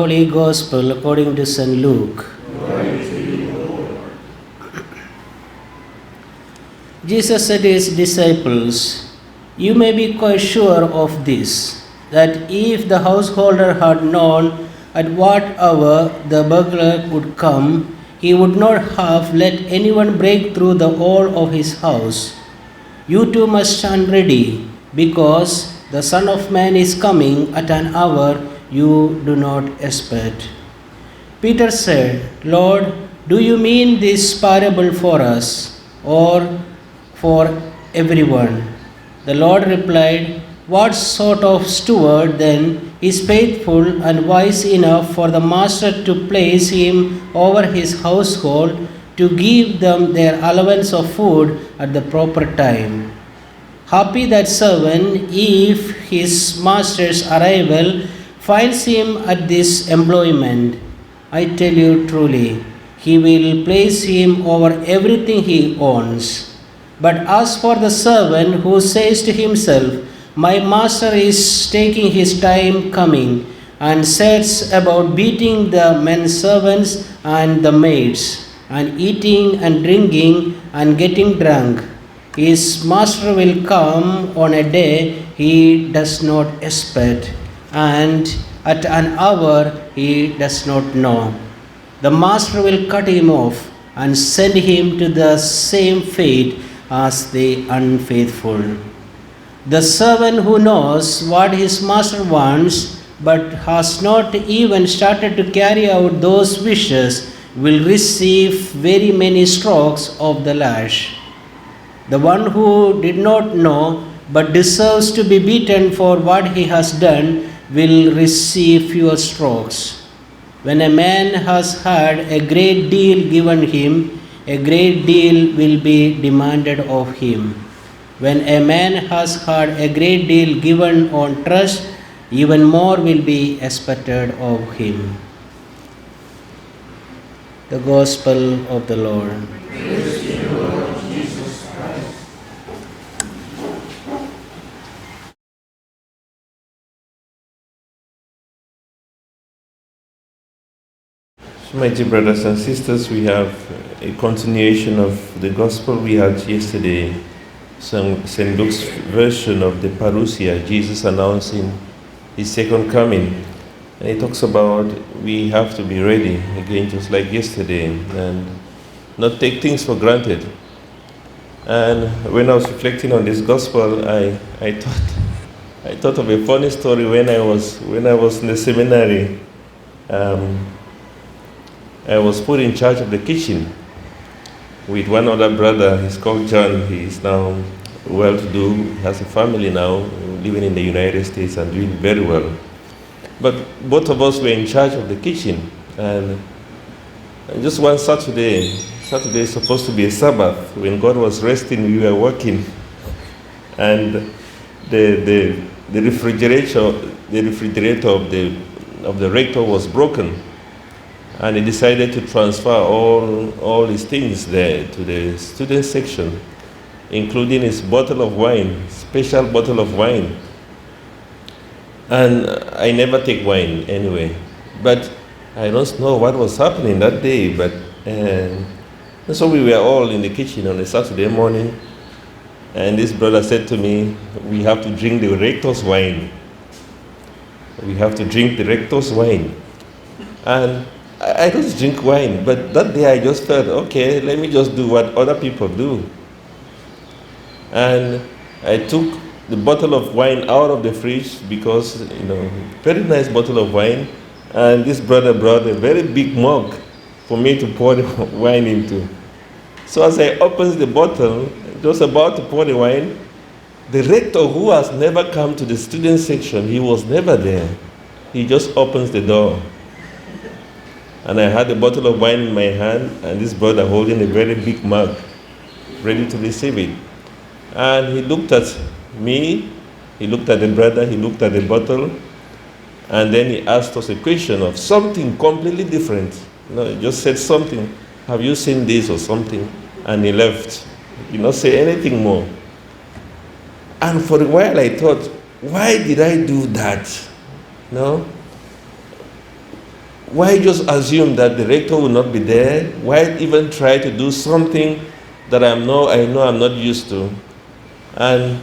Holy Gospel according to St. Luke. Jesus said to his disciples, "You may be quite sure of this, that if the householder had known at what hour the burglar would come, he would not have let anyone break through the wall of his house. You too must stand ready, because the Son of Man is coming at an hour you do not expect." Peter said, "Lord, do you mean this parable for us, or for everyone?" The Lord replied, "What sort of steward then is faithful and wise enough for the master to place him over his household to give them their allowance of food at the proper time? Happy that servant if his master's arrival finds him at this employment. I tell you truly, he will place him over everything he owns. But as for the servant who says to himself, 'My master is taking his time coming,' and sets about beating the men servants and the maids, and eating and drinking and getting drunk, his master will come on a day he does not expect, and at an hour he does not know. The master will cut him off and send him to the same fate as the unfaithful. The servant who knows what his master wants but has not even started to carry out those wishes will receive very many strokes of the lash. The one who did not know but deserves to be beaten for what he has done will receive fewer strokes. When a man has had a great deal given him, a great deal will be demanded of him. When a man has had a great deal given on trust, even more will be expected of him." The Gospel of the Lord. Praise to you, Lord Jesus Christ. My dear brothers and sisters, we have a continuation of the Gospel we had yesterday, St. Luke's version of the parousia, Jesus announcing his second coming. And he talks about we have to be ready, again, just like yesterday, and not take things for granted. And when I was reflecting on this Gospel, I thought of a funny story when I was in the seminary. I was put in charge of the kitchen with one other brother. He's called John. He's now well-to-do, has a family now, living in the United States and doing very well. But both of us were in charge of the kitchen. And just one Saturday is supposed to be a Sabbath. When God was resting, we were working. And the refrigerator of the rector was broken. And he decided to transfer all his things there to the student section, including his bottle of wine, special bottle of wine. And I never take wine anyway, but I don't know what was happening that day. But so we were all in the kitchen on a Saturday morning, and this brother said to me, "We have to drink the rector's wine. We have to drink the rector's wine." And I don't drink wine, but that day I just felt, okay, let me just do what other people do. And I took the bottle of wine out of the fridge because, very nice bottle of wine. And this brother brought a very big mug for me to pour the wine into. So as I opened the bottle, just about to pour the wine, the rector, who has never come to the student section, he was never there. He just opens the door. And I had a bottle of wine in my hand, and this brother holding a very big mug, ready to receive it. And he looked at me, he looked at the brother, he looked at the bottle, and then he asked us a question of something completely different. He just said something, "Have you seen this?" or something, and he left. He did not say anything more. And for a while I thought, why did I do that? why just assume that the rector will not be there? Why even try to do something that I know I'm not used to? And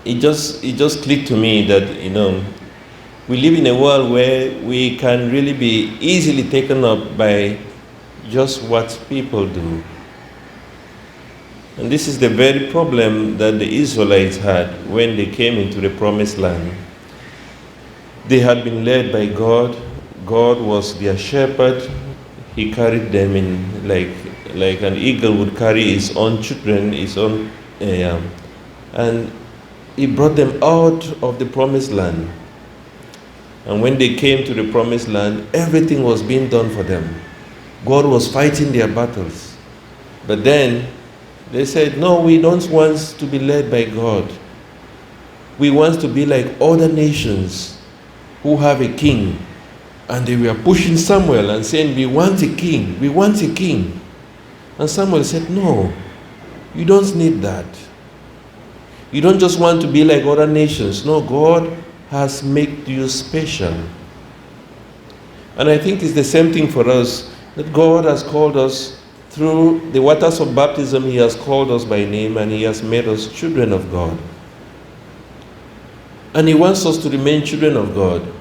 it just clicked to me that, we live in a world where we can really be easily taken up by just what people do. And this is the very problem that the Israelites had when they came into the promised land. They had been led by God. God was their shepherd. He carried them in like an eagle would carry his own children, and he brought them out of the promised land. And when they came to the promised land, everything was being done for them. God was fighting their battles. But then they said, no, we don't want to be led by God. We want to be like other nations who have a king. And they were pushing Samuel and saying, we want a king, we want a king. And Samuel said, no, you don't need that. You don't just want to be like other nations. No, God has made you special. And I think it's the same thing for us, that God has called us through the waters of baptism. He has called us by name, and He has made us children of God. And He wants us to remain children of God.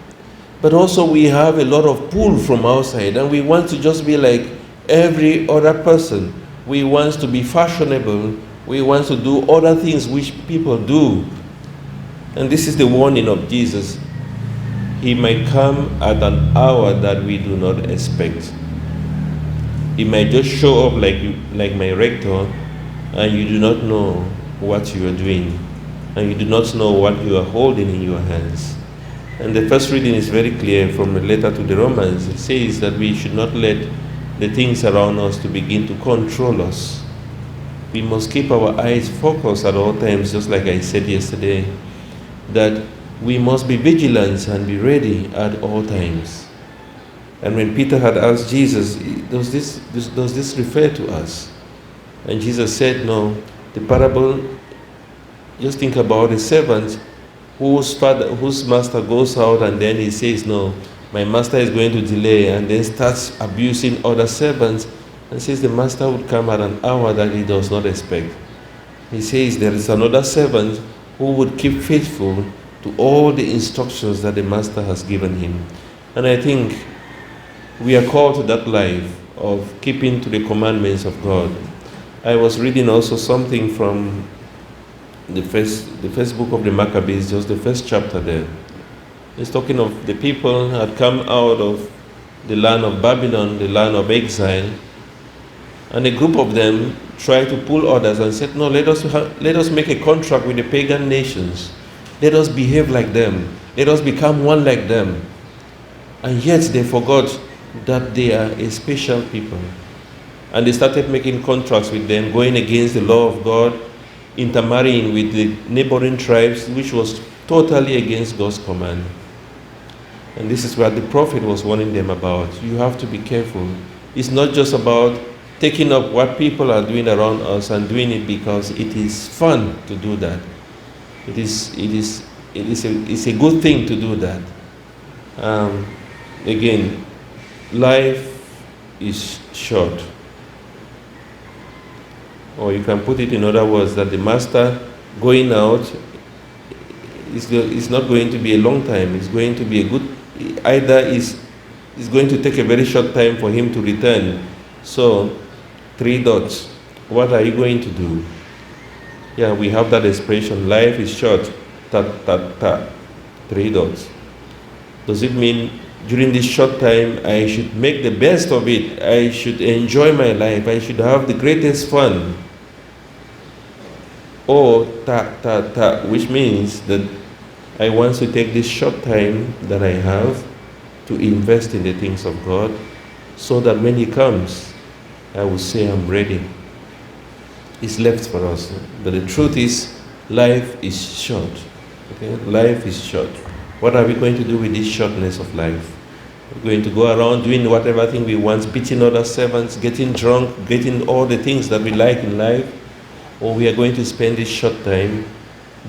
But also we have a lot of pull from outside, and we want to just be like every other person. We want to be fashionable. We want to do other things which people do. And this is the warning of Jesus. He might come at an hour that we do not expect. He might just show up like my rector, and you do not know what you are doing, and you do not know what you are holding in your hands. And the first reading is very clear from the letter to the Romans. It says that we should not let the things around us to begin to control us. We must keep our eyes focused at all times, just like I said yesterday, that we must be vigilant and be ready at all times. And when Peter had asked Jesus, does this refer to us? And Jesus said, no, the parable, just think about a servant whose master goes out, and then he says, no, my master is going to delay, and then starts abusing other servants, and says the master would come at an hour that he does not expect. He says there is another servant who would keep faithful to all the instructions that the master has given him. And I think we are called to that life of keeping to the commandments of God. I was reading also something from the first book of the Maccabees, just the first chapter there. It's talking of the people who had come out of the land of Babylon, the land of exile, and a group of them tried to pull others and said, no, let us make a contract with the pagan nations. Let us behave like them. Let us become one like them. And yet they forgot that they are a special people. And they started making contracts with them, going against the law of God, intermarrying with the neighboring tribes, which was totally against God's command. And this is what the prophet was warning them about. You have to be careful. It's not just about taking up what people are doing around us and doing it because it is fun to do that. It's a good thing to do that. Again, life is short. Or you can put it in other words, that the master going out is not going to be a long time. It's going to be it's going to take a very short time for him to return. So, 3 dots. What are you going to do? Yeah, we have that expression, life is short, 3 dots. Does it mean during this short time I should make the best of it? I should enjoy my life. I should have the greatest fun. Or which means that I want to take this short time that I have to invest in the things of God, so that when He comes, I will say I'm ready. It's left for us. But the truth is, life is short. Okay? Life is short. What are we going to do with this shortness of life? We're going to go around doing whatever thing we want, beating other servants, getting drunk, getting all the things that we like in life, or we are going to spend this short time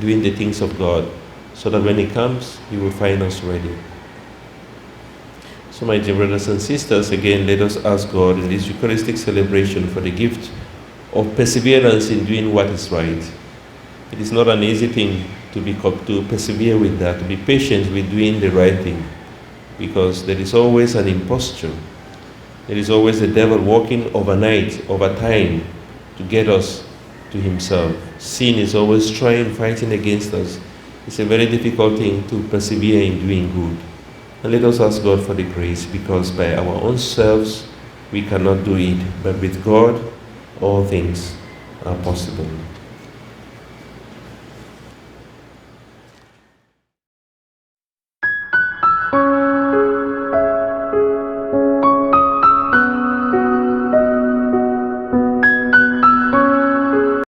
doing the things of God, so that when He comes, He will find us ready. So, my dear brothers and sisters, again, let us ask God in this Eucharistic celebration for the gift of perseverance in doing what is right. It is not an easy thing to persevere with that, to be patient with doing the right thing, because there is always an imposture. There is always the devil working overnight, over time, to get us to himself. Sin is always fighting against us. It's a very difficult thing to persevere in doing good. And let us ask God for the grace, because by our own selves we cannot do it, but with God all things are possible.